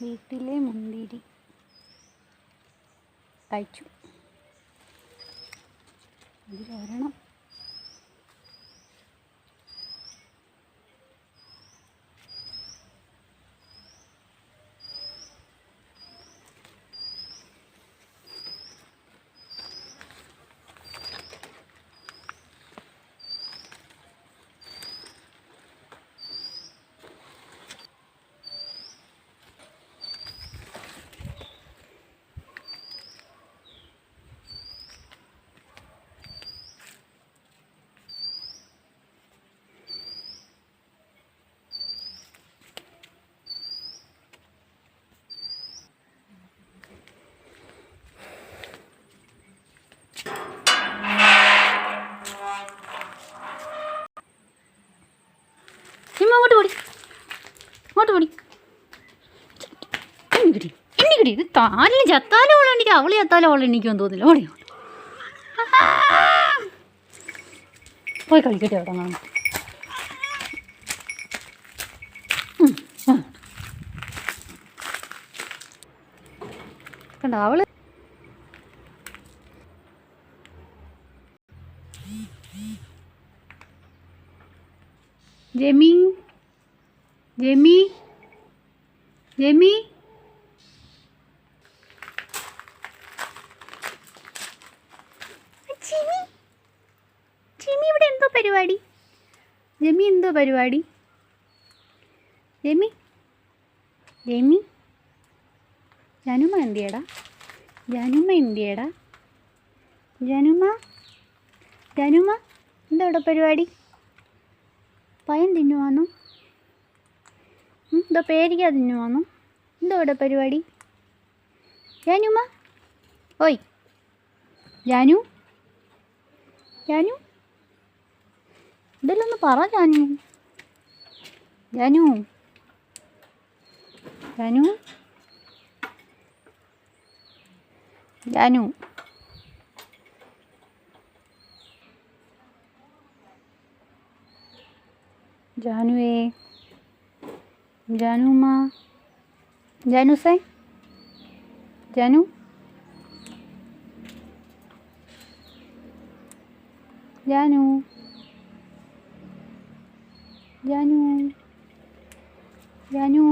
വീട്ടിലെ മുന്തിരി കഴിച്ചു. ഇതിലൊരെണ്ണം എണ്ണിക്കിടി ഇത് താലിന് ചത്താലും അവളെ എണ്ണിക്കും, അവള് ചത്താലും അവളെ എണ്ണിക്കുമെന്ന് തോന്നില്ല. ഓടി പോയി കളിക്കട്ടെ അവിടെ കാണാം. കണ്ട അവള് ജെമി ജെമി ജെമി ജിമി ജിമി ഇവിടെ എന്തോ പരിപാടി? ജെമി എന്തോ പരിപാടി? ജെമി ജെമി ജാനുമ്മ എന്തിയടാ? ജാനുമ്മ എന്തിയടാ? ജാനുമ്മ ജാനുമ്മ എന്താ ഇവിടെ പരിപാടി? പയം തിന്നുവാന്നോ? എന്താ പേരിക്കാ തിന്നുവാന്നോ? എന്താ ഇവിടെ പരിപാടി? ജാനുമ്മ ഓയ് ജാനു ജാനു ഇതെല്ലാം ഒന്ന് പറ ജാനു. ജാനു ജാനു ജാനു ജാനുവേ ജാനുമ്മ ജാനു സേ ജാനു ജാനു ജാനു ജാനു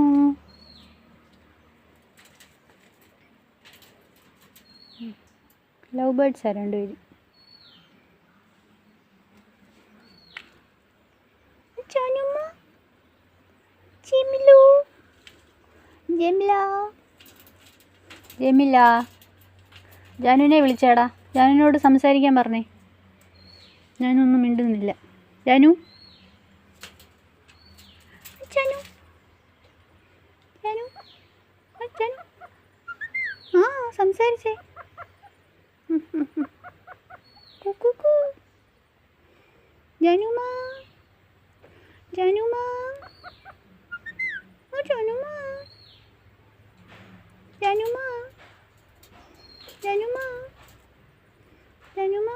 ലവ് ബേർഡ്സാ രണ്ടുപേരും. ജാനുമ്മ ജെമിലു ജെമില ജെമില ജാനുവിനെ വിളിച്ചാടാ. ജാനുവിനോട് സംസാരിക്കാൻ പറഞ്ഞേ. ഞാനൊന്നും മിണ്ടുന്നില്ല. ജാനു ജാനു ജാനു ജാനു ആ സംസാരിച്ചേ. കുക്കു ജാനുമ്മ ജാനുമ്മ ജാനുമ്മ ജാനുമ്മ ജാനുമ്മ ജാനുമ്മ